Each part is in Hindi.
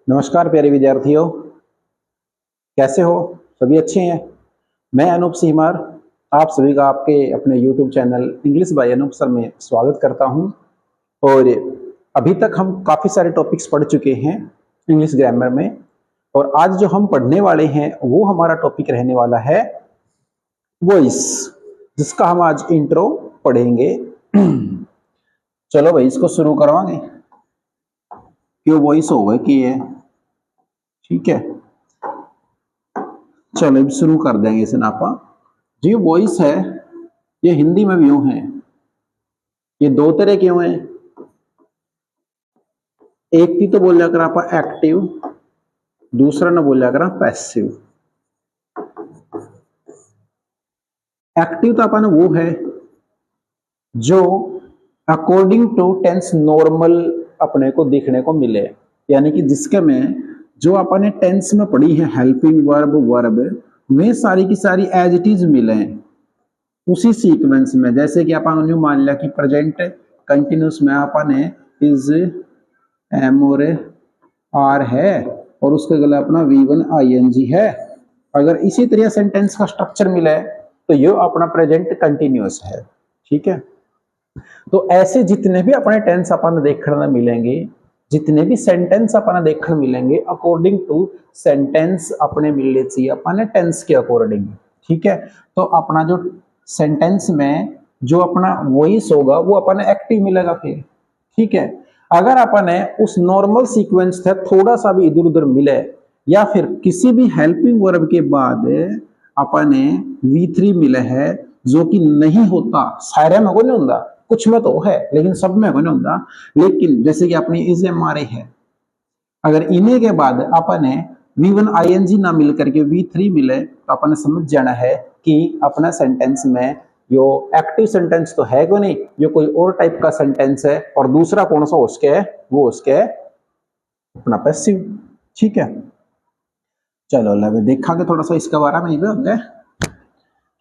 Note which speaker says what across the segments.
Speaker 1: नमस्कार प्यारे विद्यार्थियों, कैसे हो? सभी अच्छे हैं। मैं अनूप सीमार आप सभी का आपके अपने YouTube channel English by Anoop sir में स्वागत करता हूं। और अभी तक हम काफ़ी सारे टॉपिक्स पढ़ चुके हैं इंग्लिश ग्रामर में, और आज जो हम पढ़ने वाले हैं वो हमारा टॉपिक रहने वाला है वॉइस, जिसका हम आज इंट्रो पढ़ेंगे। चलो भाई, इसको शुरू करवाएंगे। क्यों वॉइस हो गए कि है, ठीक है। चलो अब शुरू कर देंगे इसे नापा। जो वॉइस है ये हिंदी में भी यूं है, ये दो तरह के हैं। एक की तो बोलिया कर आप एक्टिव, दूसरा ना बोलिया कर पैसिव। एक्टिव तो अपन वो है जो अकॉर्डिंग टू टेंस नॉर्मल अपने को देखने को मिले, यानी कि जिसके में जो अपने टेंस में पढ़ी है हेल्पिंग वर्ब वर्ब में सारी की सारी एज इट इज मिले उसी सीक्वेंस में। जैसे कि अपन न्यू मान लिया कि प्रेजेंट कंटिन्यूस में अपन इज एम और आर है और उसके गला अपना V1 ING है। अगर इसी तरह सेंटेंस का स्ट्रक्चर मिले तो ये अपना प्रेजेंट कंटिन्यूस है, ठीक है। तो ऐसे जितने भी अपने टेंस अपन देखने मिलेंगे, जितने भी सेंटेंस अपन देखने मिलेंगे, अकॉर्डिंग टू सेंटेंस अपने मिलने चाहिए अपने टेंस के अकॉर्डिंग, ठीक है। तो अपना जो सेंटेंस में जो अपना वॉइस होगा वो अपन एक्टिव मिलेगा फिर, ठीक है। अगर अपन उस नॉर्मल सीक्वेंस से थोड़ा सा भी इधर उधर मिले या फिर किसी भी हेल्पिंग वर्ब के बाद अपन V3 मिले है, जो कि नहीं होता, सारे में को नहीं होता, कुछ में तो है लेकिन सब में को नहीं होता। लेकिन जैसे कि अपनी इज एम आर है, अगर इन्हीं के बाद अपन V1 ING ना मिल करके V3 मिले तो अपन समझ जाना है कि अपना सेंटेंस में यो एक्टिव सेंटेंस तो है को नहीं, यो कोई और टाइप का सेंटेंस है। और दूसरा कौन सा उसके है, वो उसके अपना पैसिव, ठीक है। चलो लगे देखा के थोड़ा सा इसका बारे में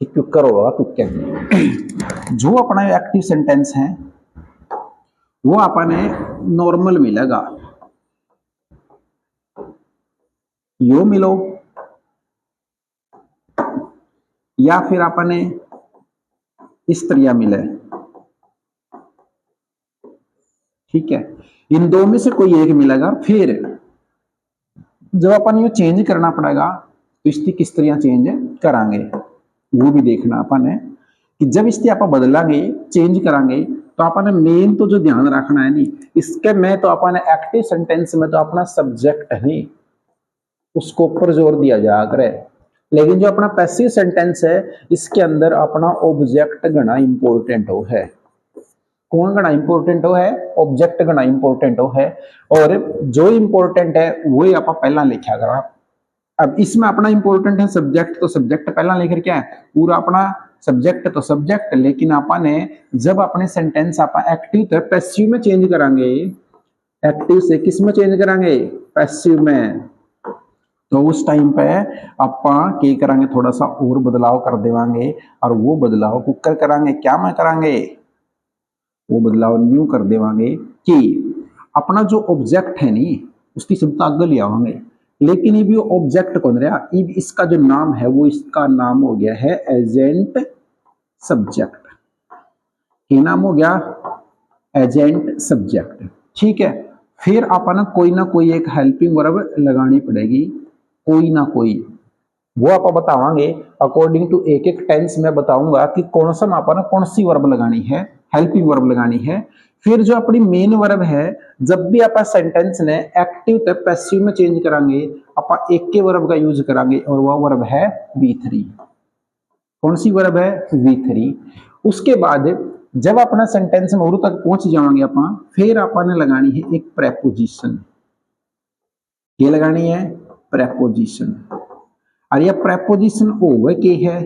Speaker 1: क्यों करो क्या जो अपना एक्टिव सेंटेंस है वो अपने नॉर्मल मिलेगा, यो मिलो या फिर अपने इस तरह मिले, ठीक है। इन दो में से कोई एक मिलेगा। फिर जब अपन ये चेंज करना पड़ेगा तो इसकी किस तरह चेंज करांगे वो भी देखना अपन है कि जब इसकी आप बदलांगे चेंज करांगे तो अपन मेन तो जो ध्यान रखना है नहीं, इसके में तो अपन एक्टिव सेंटेंस में तो अपना सब्जेक्ट है उसको ऊपर जोर दिया जा करे, लेकिन जो अपना पैसिव सेंटेंस है इसके अंदर अपना ऑब्जेक्ट घना इंपॉर्टेंट हो है। कौन घना इंपॉर्टेंट हो है? ऑब्जेक्ट घना इंपॉर्टेंट हो है। और जो इंपॉर्टेंट है वही आप पहला लिखा करा। अब इसमें अपना इंपॉर्टेंट है सब्जेक्ट, तो सब्जेक्ट पहला लेकर क्या है, पूरा अपना सब्जेक्ट तो सब्जेक्ट, लेकिन अपन जब अपने सेंटेंस आप एक्टिव तो पैसिव में चेंज करांगे, एक्टिव से किस में चेंज करांगे, पैसिव में। तो उस टाइम पे अपा क्या करांगे, थोड़ा सा और बदलाव कर देवांगे। और वो बदलाव कुकर करांगे, क्या में करांगे, वो बदलाव न्यू कर देवांगे कि अपना जो ऑब्जेक्ट है नी उसकी क्षमता आगे ले आवांगे। लेकिन ये भी ऑब्जेक्ट कौन रहा, इसका जो नाम है वो इसका नाम हो गया है एजेंट सब्जेक्ट। क्या नाम हो गया, एजेंट सब्जेक्ट, ठीक है। फिर अपन कोई ना कोई एक हेल्पिंग वर्ब लगानी पड़ेगी, कोई ना कोई, वो आप बतावांगे अकॉर्डिंग टू एक एक टेंस में बताऊंगा कि कौन सा अपन कौन सी वर्ब लगानी है, हेल्पिंग वर्ब लगानी है। फिर जो अपनी मेन वर्ब है, जब भी आप सेंटेंस ने एक्टिव से पैसिव में चेंज करांगे आप एक के वर्ब का यूज करांगे और वह वर्ब है V3। कौन सी वर्ब है, V3। उसके बाद जब अपना सेंटेंस में और तक पहुंच जाएंगे अपन, फिर अपन लगानी है एक प्रेपोजिशन। ये लगानी है प्रेपोजिशन। और यह प्रेपोजिशन होवे के है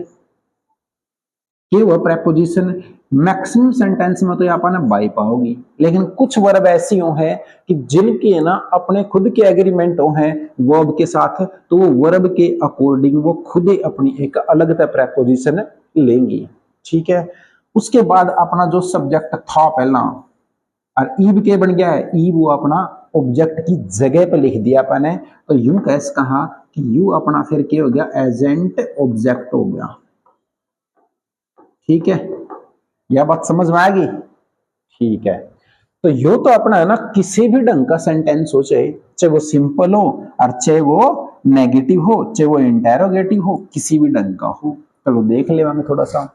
Speaker 1: कि वह प्रेपोजिशन मैक्सिमम सेंटेंस में तो अपन बाई पाओगी, लेकिन कुछ वर्ब ऐसी हो है कि जिनके ना अपने खुद के एग्रीमेंट हो हैं वर्ब के साथ, तो वो वर्ब के अकॉर्डिंग वो खुद ही अपनी एक अलग प्रेपोजिशन लेंगी, ठीक है। उसके बाद अपना जो सब्जेक्ट था पहला और ईब के बन गया है, ईब वो अपना ऑब्जेक्ट की जगह पे लिख दिया अपन ने, तो यू कैसे कहा कि यू अपना फिर क्या हो गया, एजेंट ऑब्जेक्ट हो गया। ठीक है, यह बात समझ में आएगी? ठीक है, तो यो तो अपना है ना, किसी भी ढंग का सेंटेंस हो, चाहे वो सिंपल हो और चाहे वो नेगेटिव हो, चाहे वो इंटेरोगेटिव हो, किसी भी ढंग का हो। चलो देख लेवांगे थोड़ा सा।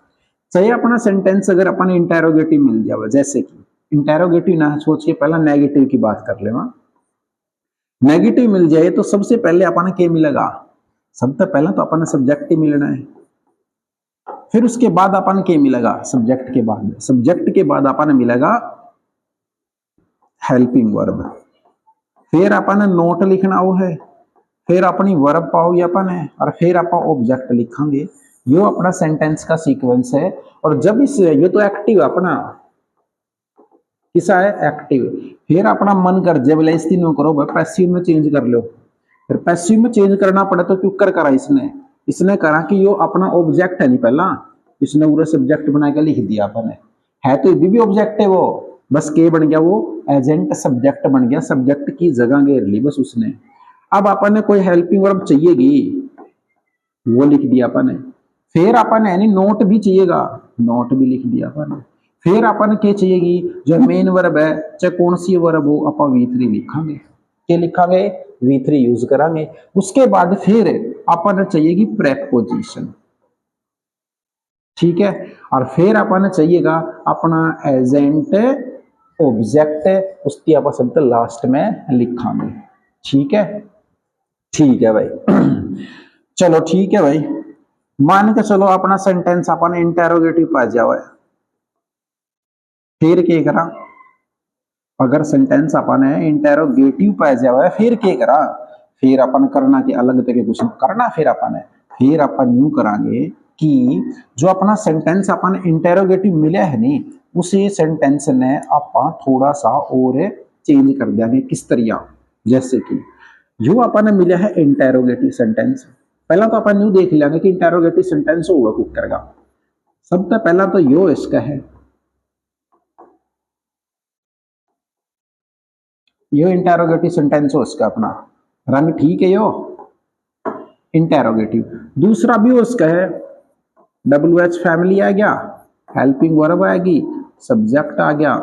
Speaker 1: चाहे अपना सेंटेंस अगर अपन इंटेरोगेटिव मिल जाए, जैसे कि इंटेरोगेटिव ना सोचिए, पहला नेगेटिव की बात कर लेवा। नेगेटिव मिल जाए तो सबसे पहले अपन क्या मिलेगा, सबसे पहले तो अपन सब्जेक्ट ही मिलना है, फिर उसके बाद अपन क्या मिलेगा, सब्जेक्ट के बाद अपन मिलेगा हेल्पिंग वर्ब, फिर अपन नोट लिखना वो है, फिर अपनी वर्ब पाओगे अपन है, और फिर अपन ऑब्जेक्ट लिखांगे। यो अपना सेंटेंस का सीक्वेंस है। और जब इस ये तो एक्टिव अपना किसा है, एक्टिव। फिर अपना मन कर जब इस तीनों करो पैसिव में चेंज कर लो, फिर पैसिव में चेंज करना पड़े तो क्यों कर करा इसने करा कि यो अपना ऑब्जेक्ट है नहीं, पहला इसने पूरा सब्जेक्ट बना के लिख दिया अपन है तो ये भी ऑब्जेक्ट है, वो बस के बन गया, वो एजेंट सब्जेक्ट बन गया, सब्जेक्ट की जगह घेर ली बस उसने। अब अपन ने कोई हेल्पिंग वर्ब चाहिएगी, वो लिख दिया अपन ने। फिर अपन यानी नोट भी चाहिएगा, नोट भी लिख दिया अपन ने। फिर अपन क्या चाहिएगी, जो मेन वर्ब है, चाहे कौन सी वर्ब हो, अपन V3 लिखांगे। क्या लिखांगे, V3 यूज करांगे। उसके बाद फिर अपन चाहिएगी प्रेपोजिशन, ठीक है, और फिर अपन चाहिएगा अपना एजेंट ऑब्जेक्ट, उसकी आप शब्द लास्ट में लिखांगे। ठीक है, ठीक है भाई। चलो ठीक है भाई, मान के चलो अपना सेंटेंस अपन इंटेरोगेटिव पा जाओ, फिर क्या करा, अगर सेंटेंस अपन है इंटेरोगेटिव पा जाओ फिर क्या करा, फिर अपन करना कि अलग तरीके कुछ करना, फिर अपन यूं करांगे कि जो अपना सेंटेंस अपन इंटेरोगेटिव मिला है नी, उसी सेंटेंस ने अपन थोड़ा सा और चेंज कर देंगे। किस तरह, जैसे कि जो अपन मिला है इंटेरोगेटिव सेंटेंस, पहला तो अपन यू देख लेंगे कि इंटेरोगेटिव सेंटेंस होगा कुक करेगा। सबसे पहला तो यो इसका है, यो इंटेरोगेटिव सेंटेंस हो इसका अपना रंग, ठीक है, यो इंटेरोगेटिव। दूसरा भी उसका है, WH फैमिली आ गया, हेल्पिंग वर्ब आएगी, सब्जेक्ट आ गया,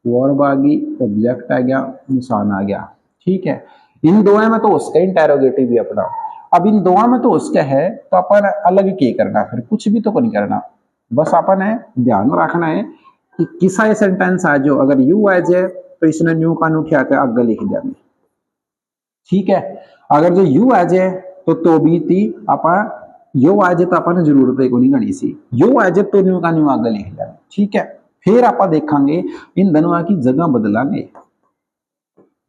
Speaker 1: वर्ब आ गई, ऑब्जेक्ट आ गया, निशान आ गया। ठीक है, इन दो में तो उसका इंटेरोगेटिव भी अपना। अब इन दो में तो उसका है, तो अपन अलग क्या करना, फिर कुछ भी तो नहीं करना, बस अपन है ध्यान रखना है कि किसा सेंटेंस आ जो अगर यू आ जाए तो इसने न्यू का न्यू क्या आगे लिख देंगे। ठीक है, अगर जो यू आ जाए तो भी थी अपन यो आ जाए तो अपन जरूरत है को नहीं गणी सी, यो आ जाए तो न्यू का न्यू आगे लिख देंगे। ठीक है, फिर आप देखेंगे इन दोनों की जगह बदलांगे।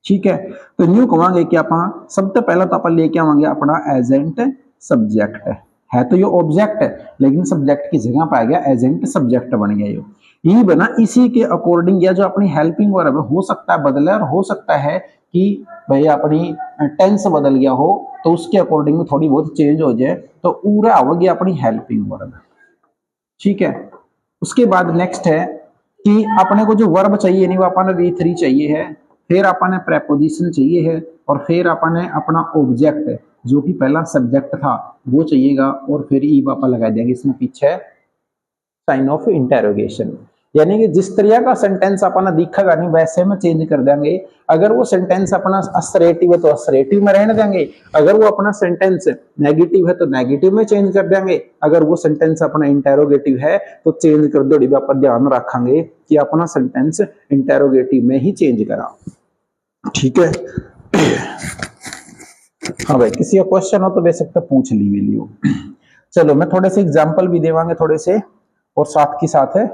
Speaker 1: ठीक है, तो न्यू कहेंगे कि आप सबसे पहला तो अपन लेके आवेंगे अपना एजेंट सब्जेक्ट है तो ये ऑब्जेक्ट है, लेकिन सब्जेक्ट की जगह पर आ गया एजेंट सब्जेक्ट बन गया। ये बना इसी के अकॉर्डिंग, या जो अपनी हेल्पिंग वर्ब हो सकता है बदले, और हो सकता है कि भाई अपनी टेंस बदल गया हो तो उसके अकॉर्डिंग में थोड़ी बहुत चेंज हो जाए, तो पूरा हो गया अपनी हेल्पिंग वर्ब। ठीक है, उसके बाद नेक्स्ट है कि अपने को जो वर्ब चाहिए नहीं वो अपन V3 चाहिए है, फिर अपन प्रेपोजिशन चाहिए है, और फिर अपन अपना ऑब्जेक्ट जो कि पहला सब्जेक्ट था वो चाहिएगा, और फिर ई पापा लगा देंगे इसमें पीछे साइन ऑफ इंटेरोगेशन। यानी कि जिस तरह का सेंटेंस अपना दिखेगा नहीं वैसे में चेंज कर देंगे। अगर वो सेंटेंस अपना असरेटिव है तो असरेटिव में रहने देंगे, अगर वो अपना सेंटेंस नेगेटिव है तो नेगेटिव में चेंज कर देंगे, अगर वो सेंटेंस अपना इंटेरोगेटिव है तो चेंज कर दो। पर ध्यान रखेंगे कि अपना सेंटेंस इंटेरोगेटिव में ही चेंज करा। ठीक है, हाँ भाई, किसी का क्वेश्चन हो तो बेशक पूछ ली लियो। चलो मैं थोड़े से एग्जाम्पल भी देवांगे थोड़े से, और साथ के साथ है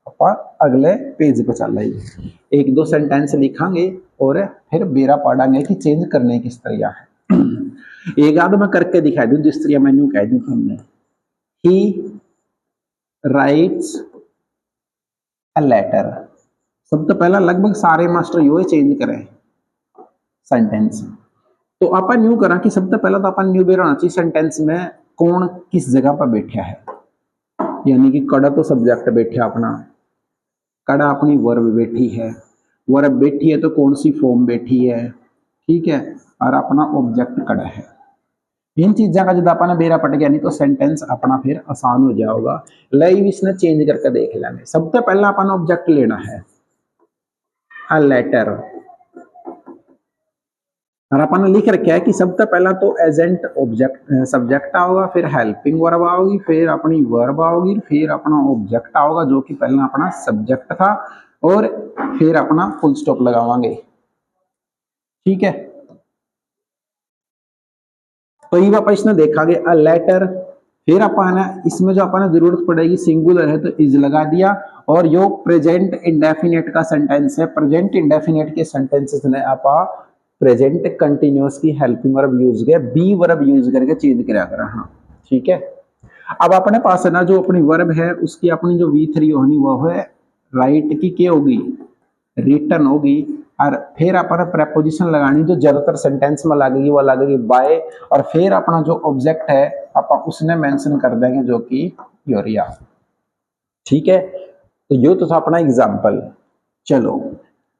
Speaker 1: अपन अगले पेज पे चल रही है, एक दो सेंटेंस लिखांगे और फिर बेरा पढ़ांगे कि चेंज करने किस तरह है। एक आध मैं करके दिखा दूं जिस तरह मैंने कह दूं हमने, ही राइट्स अ लेटर। सबसे पहला लगभग सारे मास्टर यो चेंज करें सेंटेंस, तो अपन न्यू करा कि सबसे पहला तो अपन न्यू बेरा चाहिए सेंटेंस में कौन किस जगह पर बैठा है, यानी कि कड़ा तो सब्जेक्ट बैठा अपना, कड़ा अपनी वर्ब बैठी है, वर्ब बैठी है तो कौन सी फॉर्म बैठी है, ठीक है, और अपना ऑब्जेक्ट कड़ा है। इन चीज़ों का जब अपना बेरा पट गया नहीं तो सेंटेंस अपना फिर आसान हो जाएगा। लाइव इसने चेंज करके देख लेंगे। सबसे पहला अपना ऑब्जेक्ट लेना है अ लेटर, और अपन ने लिख रखा है कि सबसे पहला तो एजेंट ऑब्जेक्ट सब्जेक्ट आओगा, फिर हेल्पिंग वर्ब आओगी, फिर अपनी वर्ब आओगी, फिर अपना ऑब्जेक्ट आओगा जो कि पहला अपना सब्जेक्ट था, और फिर अपना फुल स्टॉप लगावांगे, ठीक है। तो ये वापस इसने देखा कि अ लेटर, फिर अपन इसमें जो अपन जरूरत पड़ेगी सिंगुलर है तो इज लगा दिया, और यो प्रेजेंट इंडेफिनिट का सेंटेंस है, प्रेजेंट इंडेफिनिट के सेंटेंसेस ने आप प्रेजेंट कंटिन्यूअस की हेल्पिंग वर्ब यूज किया, बी वर्ब यूज करके चेंज करा करा, हाँ ठीक है। अब अपने पास है ना जो अपनी वर्ब है उसकी अपनी जो V3 होनी वो है राइट की क्या होगी, रिटर्न होगी, और फिर अपन प्रेपोजिशन लगानी जो ज्यादातर सेंटेंस में लगेगी वो लगेगी बाय, और फिर अपना जो ऑब्जेक्ट है अपन उसने मेंशन कर देंगे जो कि यूरिया, ठीक है। तो यो तो था अपना एग्जाम्पल। चलो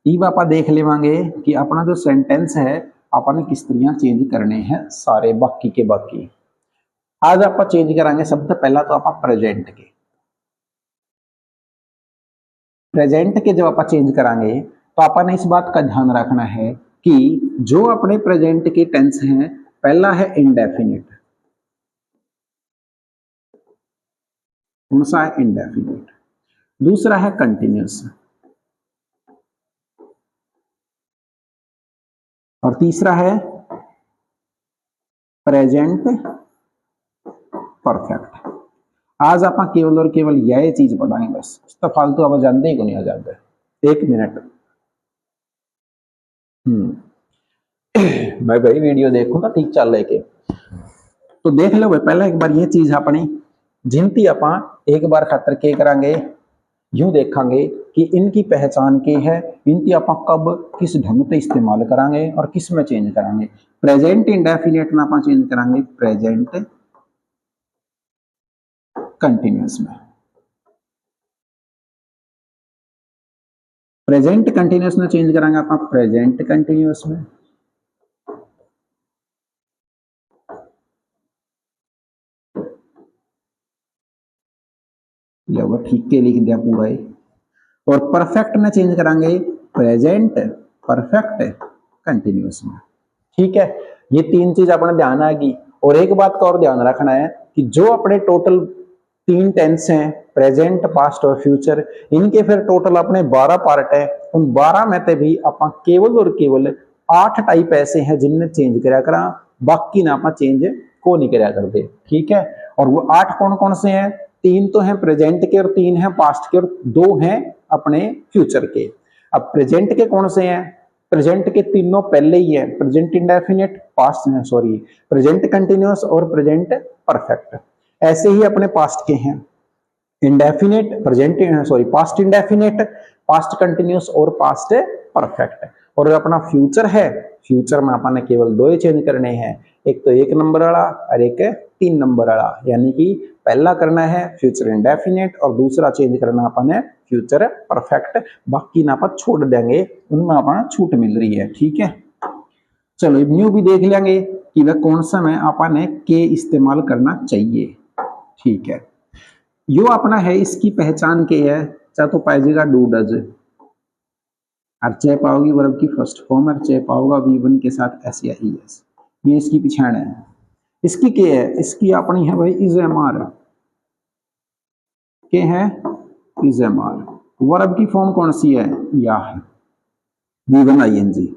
Speaker 1: अब आप देख लेवांगे कि अपना जो सेंटेंस है अपन किस तरह चेंज करने हैं सारे बाकी के बाकी। आज आप चेंज करांगे सबसे पहला तो आप प्रेजेंट के जब आप चेंज करांगे तो अपन इस बात का ध्यान रखना है कि जो अपने प्रेजेंट के टेंस हैं पहला है इंडेफिनिट, कौन सा है इंडेफिनिट, दूसरा है कंटिन्यूअस, और तीसरा है प्रेजेंट परफेक्ट। आज आप केवल और केवल यह चीज पढ़ाएंगे बस, तो फालतू आप जानते ही को नहीं आ जाते। एक मिनट मैं भाई वीडियो देखूं तो ठीक चल लेके तो देख लो भाई, पहला एक बार ये चीज अपनी जिनती आप एक बार खातर के करांगे यूं देखांगे कि इनकी पहचान के है, इनकी आप कब किस ढंग से इस्तेमाल करांगे और किस में चेंज करांगे। प्रेजेंट इंडेफिनिट में आप चेंज करांगे प्रेजेंट कंटिन्यूअस में, प्रेजेंट कंटिन्यूअस में चेंज करांगे आप प्रेजेंट कंटिन्यूअस में, वो ठीक के लिख दिया पूरा ही। और परफेक्ट में चेंज करांगे प्रेजेंट परफेक्ट कंटिन्यूअस में, ठीक है। ये तीन चीज अपने ध्यान आएगी। और एक बात का और ध्यान रखना है कि जो अपने टोटल तीन टेंस हैं प्रेजेंट पास्ट और फ्यूचर, इनके फिर टोटल अपने 12 पार्ट है, उन 12 में से भी अपन केवल और केवल 8 टाइप ऐसे हैं जिनने चेंज करा करा, बाकी ना अपन चेंज को नहीं करा करते, ठीक है। और वो 8 कौन कौन से हैं, 3 तो हैं प्रेजेंट के और 3 हैं पास्ट के और 2 हैं अपने फ्यूचर के। अब प्रेजेंट के कौन से हैं, प्रेजेंट के तीनों पहले ही है, present indefinite past sorry present continuous और प्रेजेंट परफेक्ट। ऐसे ही अपने पास्ट के हैं indefinite present sorry past indefinite past continuous और पास्ट परफेक्ट। और अपना फ्यूचर है, फ्यूचर में अपन ने केवल 2 ही चेंज करने हैं, एक तो 1 नंबर वाला और एक 3 नंबर वाला, यानी कि पहला करना है फ्यूचर इंडेफिनिट और दूसरा चेंज करना अपन है फ्यूचर परफेक्ट। बाकी ना अपन छोड़ देंगे, उनमें अपन छूट मिल रही है, ठीक है। चलो न्यू भी देख लेंगे कि वह कौन सा में अपन के इस्तेमाल करना चाहिए, ठीक है। यो अपना है इसकी पहचान के है, चाहे तो पाएगा डू डज, और चे पाओगी वर्ब की फर्स्ट फॉर्म, और चे पाओगा V1 के साथ एस या ES, ये इसकी पिछाड़ है। इसकी क्या है, इसकी अपनी है भाई इज एम आर, के है इज एम आर। वर्ब की फॉर्म कौन सी है, या है V1 ING।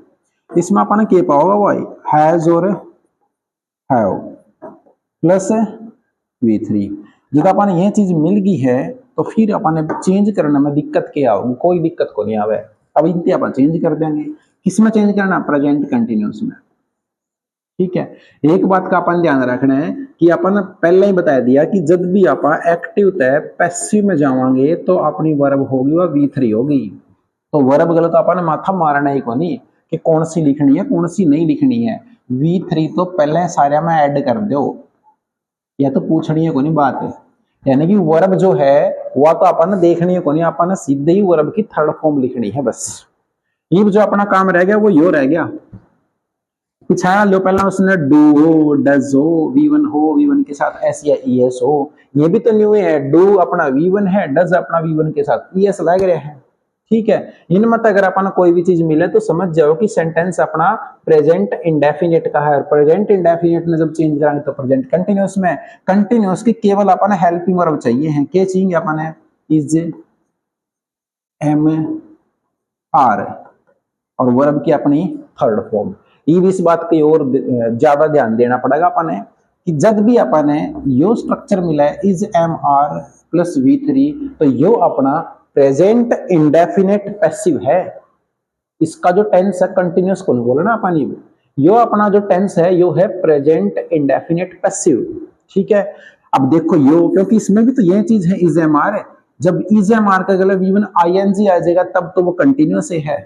Speaker 1: इसमें अपन के पाओगा भाई हैज और हैव प्लस V3। जब अपन ये चीज मिल गई है तो फिर अपन चेंज करने में दिक्कत क्या हो, कोई दिक्कत को नहीं आवे। अब इनके अपन चेंज कर देंगे, किसमें चेंज करना, प्रेजेंट कंटिन्यूअस में, ठीक है। एक बात का अपन ध्यान रखना है कि अपन पहले ही बता दिया कि जब भी आप एक्टिव तय पैसिव में जावांगे तो अपनी वर्ब होगी वह V3 होगी। तो वर्ब गलत अपन माथा मारना ही को नहीं कि कौन सी लिखनी है कौन सी नहीं लिखनी है, V3 तो पहले सारे में ऐड कर दो, या तो पूछनी है को नहीं बात है। यानी कि वर्ब जो है वह तो अपन देखनी है को नहीं, अपन सीधे ही वर्ब की थर्ड फॉर्म लिखनी है बस। ये जो अपना काम रह गया वो यो रह गया। पिछाया लो पहला उसने डू हो, डज हो, वी1 हो, वी1 के साथ एस या ईएस हो। ये भी तो न्यू है, डू अपना वी1 है, डज अपना वी1 के साथ ईएस लग रहे हैं। ठीक है, इनमें अगर अपन कोई भी चीज मिले तो समझ जाओ कि सेंटेंस अपना प्रेजेंट इंडेफिनिट का है। प्रेजेंट इंडेफिनिट में जब चेंज कराएंगे तो प्रेजेंट कंटिन्यूअस में, कंटिन्यूअस की केवल अपन हेल्पिंग वर्ब चाहिए है। क्या चाहिए अपन है? इज, एम, आर, और वर्ब की अपनी थर्ड फॉर्म। ये भी इस बात की ओर ज्यादा ध्यान देना पड़ेगा अपन है कि जब भी अपन है यो स्ट्रक्चर मिला है is am are plus V3 तो यो अपना प्रेजेंट इंडेफिनिट पैसिव है। इसका जो टेंस है कंटिन्यूअस को नहीं बोला ना अपन, यो अपना जो टेंस है यो है प्रेजेंट इंडेफिनिट पैसिव। ठीक है, अब देखो यो, क्योंकि इसमें भी तो यह चीज है इज एम आर है। जब इज एम आर का अगला इवन आईएनजी आ जाएगा तब तो वो कंटिन्यूअस है।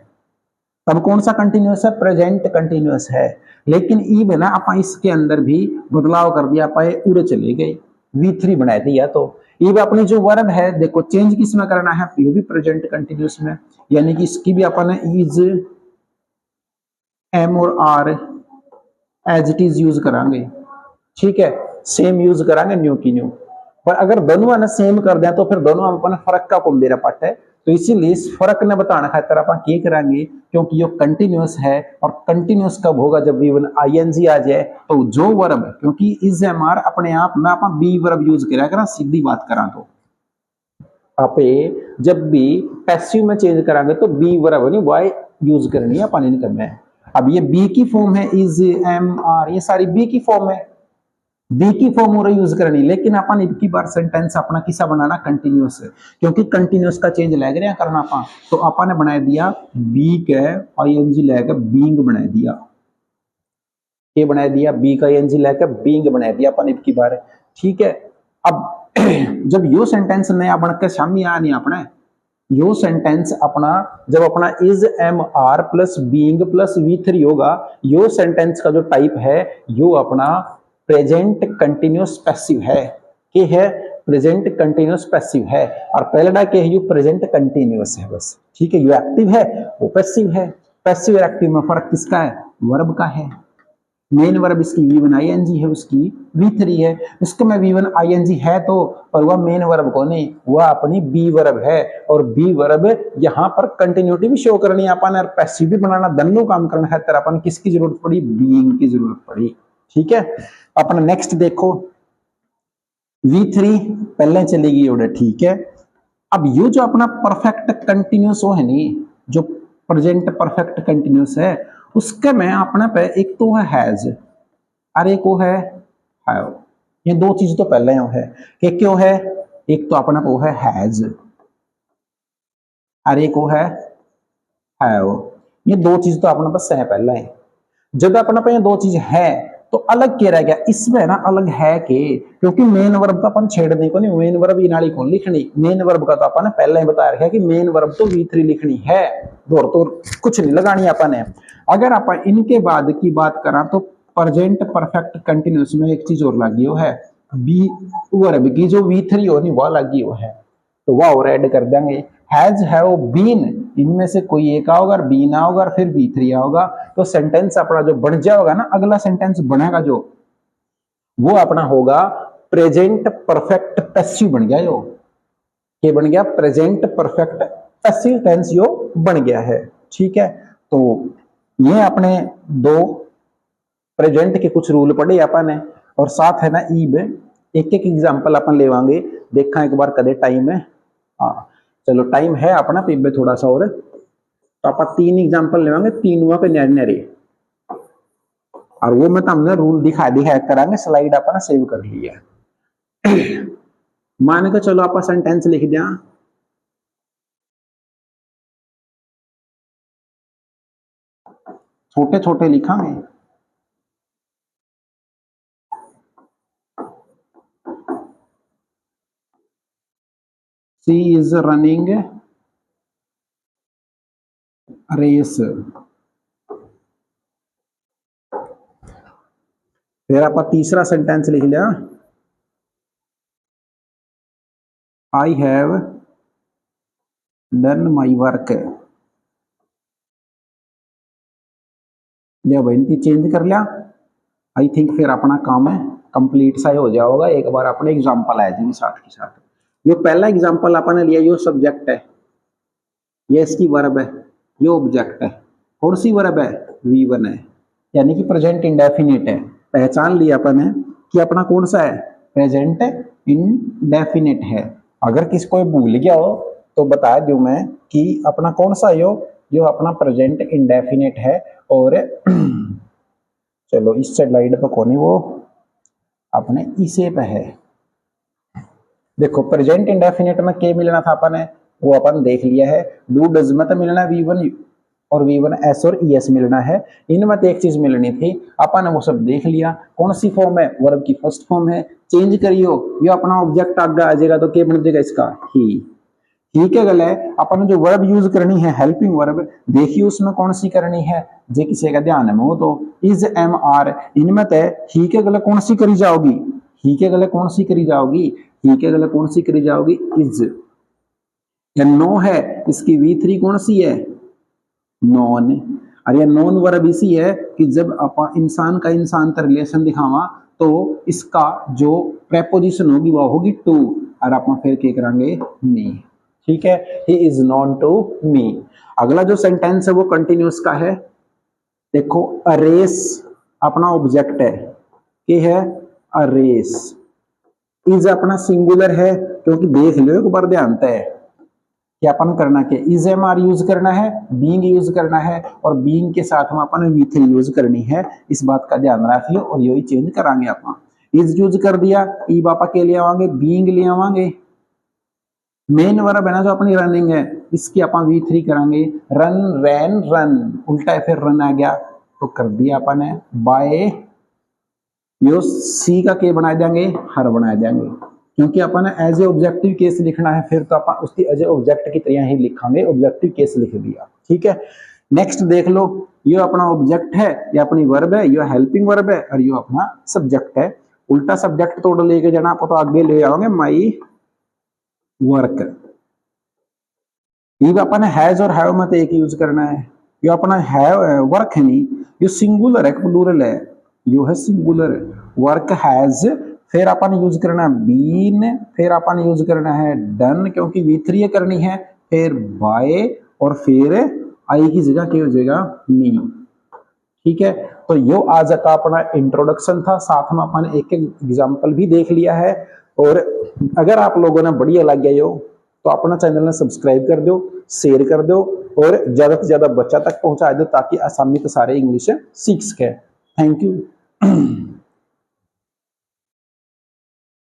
Speaker 1: तब कौन सा कंटिन्यूअस है? प्रेजेंट कंटिन्यूअस है। लेकिन ई बना अपन इसके अंदर भी बदलाव कर दिया, पाए उड़े चले गए, V3 बना दिया। तो ये भी अपनी जो वर्ब है देखो चेंज किस में करना है? ये भी प्रेजेंट कंटिन्यूअस में, यानी कि इसकी भी अपन इज, एम और are as it is use करांगे। ठीक है, सेम यूज करांगे न्यू की न्यू। पर अगर दोनों ने सेम कर दिया तो फिर दोनों अपन फर्क का कौन मेरा पाठ है। तो इसीलिए इस फर्क ने बताने खातर अपन क्या करांगे, क्योंकि ये कंटिन्यूअस है और कंटिन्यूअस कब होगा? जब वी1 आईएनजी आ जाए। तो जो वर्ब, क्योंकि इज एम आर अपने आप में अपन बी वर्ब यूज करा करा, सीधी बात करा तो आप जब भी पैसिव में चेंज करांगे तो बी वर्ब नहीं वाई यूज करनी है अपन इन करना है। अब ये बी की फॉर्म है इज, एम, आर, ये सारी बी की फॉर्म है, बी की फॉर्म और यूज करनी। लेकिन अपन इतनी बार सेंटेंस अपना किसा बनाना? कंटिन्यूअस है, क्योंकि कंटिन्यूअस का चेंज लग रहा करना अपन। तो अपन ने बना दिया बी के आईएनजी लेकर बीइंग बना दिया। ये बना दिया बी का आईएनजी लेकर बीइंग बना दिया अपन इतनी बार। ठीक है, अब जब यो सेंटेंस नया बनकर सामने आया नहीं अपने, यो सेंटेंस अपना जब अपना is am are plus being plus V3 होगा, यो सेंटेंस का जो टाइप है यो अपना प्रेजेंट कंटिन्यूअस पैसिव है। कि है? प्रेजेंट कंटिन्यूअस पैसिव है। और पहला क्या है? यू प्रेजेंट कंटिन्यूअस है बस। ठीक है, यू एक्टिव है वो पैसिव है। पैसिव और एक्टिव में फर्क किसका है? वर्ब का है। मेन वर्ब इसकी V1 आईएनजी है, उसकी V3 है। इसके में V1 आईएनजी है तो, पर वह मेन वर्ब को नहीं, वह अपनी बी वर्ब है। और बी वर्ब यहाँ पर कंटिन्यूटी भी शो करनी है अपन, और पैसिव भी बनाना, दोनों काम करना है। तेरा अपन किसकी जरूरत पड़ी? बीइंग की जरूरत पड़ी। ठीक है, अपना नेक्स्ट देखो V3 पहले चलेगी ऑर्डर। ठीक है, अब ये जो अपना परफेक्ट कंटिन्यूअस हो है नहीं, जो प्रेजेंट परफेक्ट कंटिन्यूअस है, उसके में अपने पे एक तो है हैज और एक वो है हैव। ये दो चीज तो पहले है कि क्यों है? एक तो अपना वो है हैज और एक वो है हैव। ये दो चीज तो अपने पास है पहले है। जब अपने पे ये दो चीज है तो अलग क्या रह गया इसमें ना? अलग है के, क्योंकि मेन वर्ब तो अपन छेड़ने को नहीं, मेन वर्ब इनाली कौन लिखनी? मेन वर्ब का तो अपन पहले ही बता रखा है कि मेन वर्ब तो V3 लिखनी है, और तो कुछ नहीं लगानी अपन है। अगर अपन इनके बाद की बात करा तो प्रेजेंट परफेक्ट कंटिन्यूअस में एक चीज और लगी हो है, बी वर्ब की जो V3 होनी वह लगी हो है, तो वह और ऐड कर देंगे। हैज, हैव, बीन, इनमें से कोई एक आओगा और बीन आओगा और फिर V3 आओगा। तो सेंटेंस अपना जो बन जाएगा ना, अगला सेंटेंस बनेगा जो, वो अपना होगा प्रेजेंट परफेक्ट पैसिव बन गया। यो ये बन गया प्रेजेंट परफेक्ट पैसिव टेंस यो बन गया है। ठीक है, तो ये अपने दो प्रेजेंट के कुछ रूल पढ़े अपन ने, और साथ है ना ईब एक एक एग्जांपल अपन लेवांगे। देखा एक बार कदे टाइम है, हाँ चलो टाइम है अपना पे थोड़ा सा और, तो आप तीन एग्जांपल लेवांगे, तीनों पे न्यारे, और वो मैं तुमने रूल दिखा करांगे। स्लाइड अपना सेव कर लिया। मान के चलो आप सेंटेंस लिख दिया, छोटे छोटे लिखांगे। सी इज रनिंग रेस। फिर आप तीसरा सेंटेंस लिख लिया, I have done my work. जब इनकी चेंज कर लिया, आई थिंक फिर अपना काम है कंप्लीट सा ही हो जाएगा। एक बार अपने एग्जांपल आए जी साथ के साथ। जो पहला एग्जांपल अपन ने लिया, यो सब्जेक्ट है, ये इसकी वर्ब है, यो ऑब्जेक्ट है। कौन सी वर्ब है? V1 है, यानी कि प्रेजेंट इंडेफिनिट है। पहचान लिया अपन ने कि अपना कौन सा है? प्रेजेंट इंडेफिनिट है। अगर किसको भूल गया हो तो बता दूं मैं कि अपना कौन सा है जो अपना प्रेजेंट इंडेफिनिट है। और चलो इस स्लाइड पर कौन है वो, अपने इसे पे है। देखो प्रेजेंट इंडेफिनिट में क्या मिलना था अपन ने, वो अपन देख लिया है। डू डज मत मिलना V1 और V1 S और ES मिलना है। इनमें तो एक चीज मिलनी थी, अपन ने वो सब देख लिया। कौन सी फॉर्म है? वर्ब की फर्स्ट फॉर्म है। चेंज करियो, ये अपना ऑब्जेक्ट आगे आ जाएगा तो क्या बन जाएगा इसका? ही क्या गल है? अपन जो वर्ब यूज करनी है हेल्पिंग वर्ब, देखिए उसमें कौन सी करनी है, जे किसी का ध्यान है वो तो इज एम आर। इनमें तय ही के गले कौन सी करी जाओगी? ही के गले कौन सी करी जाओगी? ही के गले कौन सी करी जाओगी? इज। या नो है, इसकी V3 कौन सी है? नॉन। और ये नॉन वर्ब इसी है कि जब अपन इंसान का इंसान का रिलेशन दिखावा तो इसका जो प्रेपोजिशन होगी वो होगी टू, और अपन फिर क्या करेंगे? मी। ठीक है, he is known to me. अगला जो सेंटेंस है वो कंटिन्यूस का है। देखो अरेस अपना ऑब्जेक्ट है, ये है अरेस। इज अपना सिंगुलर है, क्योंकि देख लो एक बार ध्यान है कि अपन करना क्या? इज एम आर यूज करना है, बीइंग यूज करना है, और बीइंग के साथ में अपन V3 यूज करनी है। इस बात का ध्यान रखियो और यही चेंज करांगे अपन। इज यूज कर दिया, ई बापा के लिए आवांगे, बीइंग ले आवांगे। मेन वर्ब है ना जो अपनी रनिंग है, इसकी अपन V3 करांगे। रन रैन रन, उल्टा है फिर रन आ गया तो कर दिया अपन ने बाय। यो सी का के बना देंगे? हर बना देंगे, क्योंकि अपन एज ए ऑब्जेक्टिव केस लिखना है, फिर तो अपन उसकी एज ए ऑब्जेक्ट की तरह ही लिखांगे। ऑब्जेक्टिव केस लिख दिया। ठीक है, नेक्स्ट देख लो, ये अपना ऑब्जेक्ट है, ये अपनी वर्ब है, ये हेल्पिंग वर्ब है, और ये अपना सब्जेक्ट है। उल्टा सब्जेक्ट तोड़ लेके जाना आप तो आगे ले आओगे माई वर्क। ये अपन हैज और हैव में तो एक यूज करना है। ये अपना हैव वर्क है नहीं, ये सिंगुलर है प्लूरल है, यो है सिंगुलर। वर्क हैज, फिर अपन यूज करना है बीन, फिर अपन यूज करना है डन क्योंकि V3 करनी है, फिर बाय, और फिर आई की जगह क्या हो जाएगा? मी। ठीक है, तो यो आज का अपना इंट्रोडक्शन था, साथ में अपन एक एग्जांपल भी देख लिया है। और अगर आप लोगों ने बढ़िया लग गया यो तो अपना चैनल ने सब्सक्राइब कर दो, शेयर कर दो, और ज्यादा से ज्यादा बच्चा तक पहुंचा दो ताकि आसानी से सारे इंग्लिश सीख सके। Thank you.